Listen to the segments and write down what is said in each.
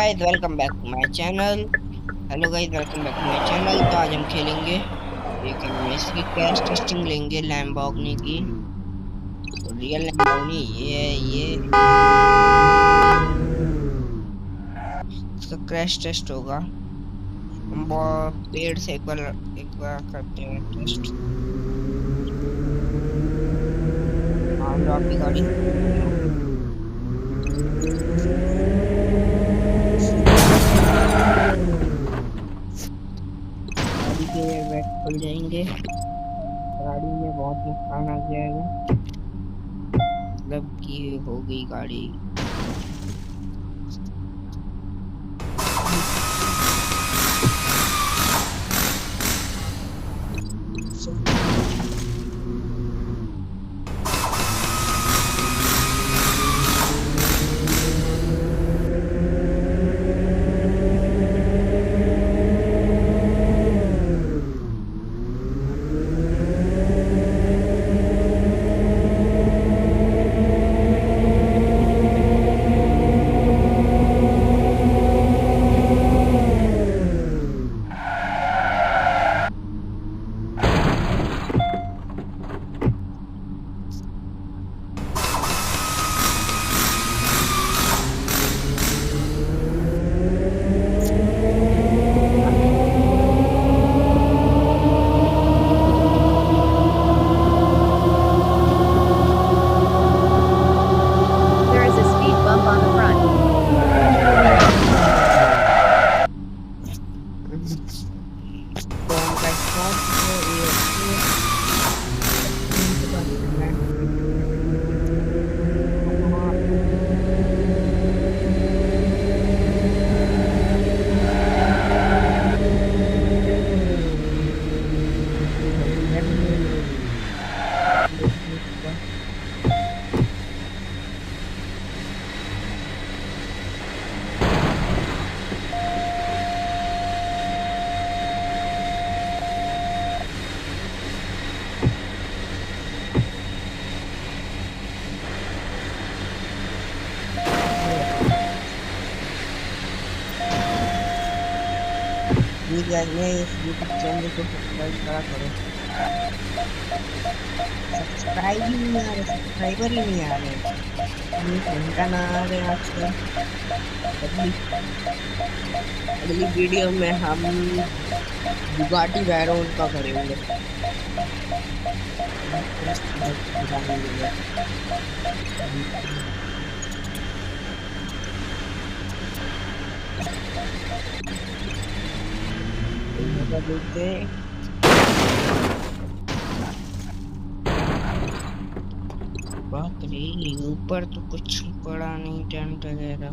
Guys welcome back to my channel. Hello guys welcome back to my channel. तो आज हम खेलेंगे एक हम इसकी क्रैश टेस्टिंग लेंगे लैम्बोर्गिनी की। तो रियल लैम्बोर्गिनी ये इसका क्रैश टेस्ट होगा। हम बहुत पेड़ से एक बार करते हैं टेस्ट। मान लो आपकी गाड़ी गाड़ी के एयरबैग खुल जाएंगे। गाड़ी में बहुत नुकसान आ जाएगा, मतलब कि हो गई गाड़ी। There is a speed bump on the front. तो हम इस यूट्यूब चैनल को सब्सक्राइब करा करो। सब्सक्राइब ही नहीं आ रहे, सब्सक्राइबर ही नहीं आ रहे, 1 घंटा ना आ रहे आजकल। अगली अगली वीडियो में हम बुगाटी वैरोन का करेंगे। बाप रे, ऊपर तो कुछ पड़ा नहीं, टेंट वगैरह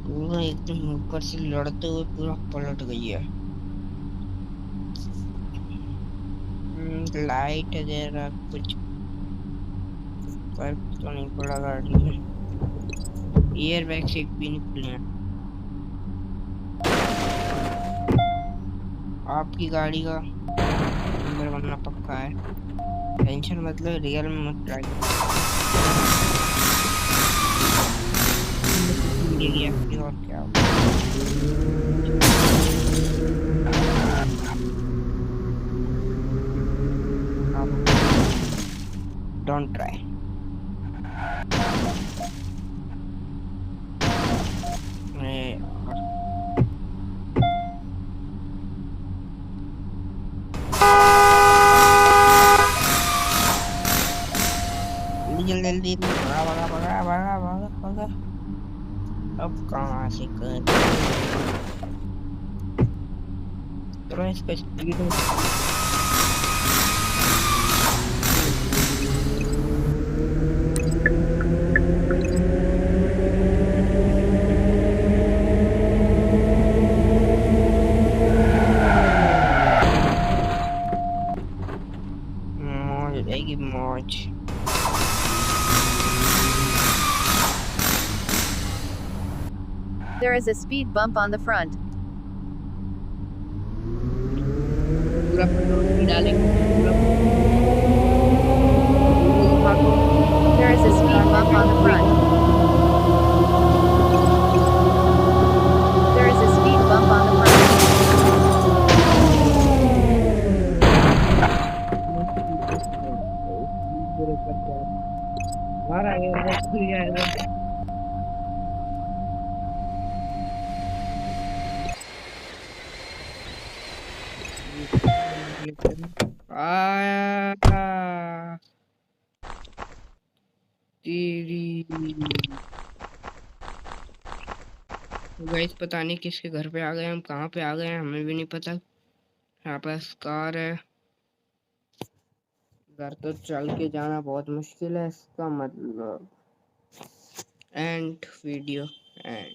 पूरा एकदम ऊपर से लड़ते हुए पूरा पलट गई है। लाइट वगैरह कुछ फर्क तो नहीं पड़ा गाड़ी में। एयर बैग से भी नहीं खुले हैं। आपकी गाड़ी का नंबर बनना पक्का है, टेंशन मतलब रियल में मत ट्राई और क्या डोंट ट्राई। जल्दी भागा भागा भागा भागा भागा भागा। अब कहाँ से कर थोड़ा इसका स्पीड मौज आएगी मौज। There is a speed bump on the front. पूरा पेट्रोल नहीं डालेंगे, There is a speed bump on the front. लेते हैं। तेरी गाइस, पता नहीं किसके घर पे आ गए हम, कहाँ पे आ गए हैं हमें भी नहीं पता। यहाँ पास कार है, घर तो चल के जाना बहुत मुश्किल है, इसका मतलब। End video and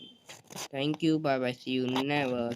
thank you, bye bye, see you never.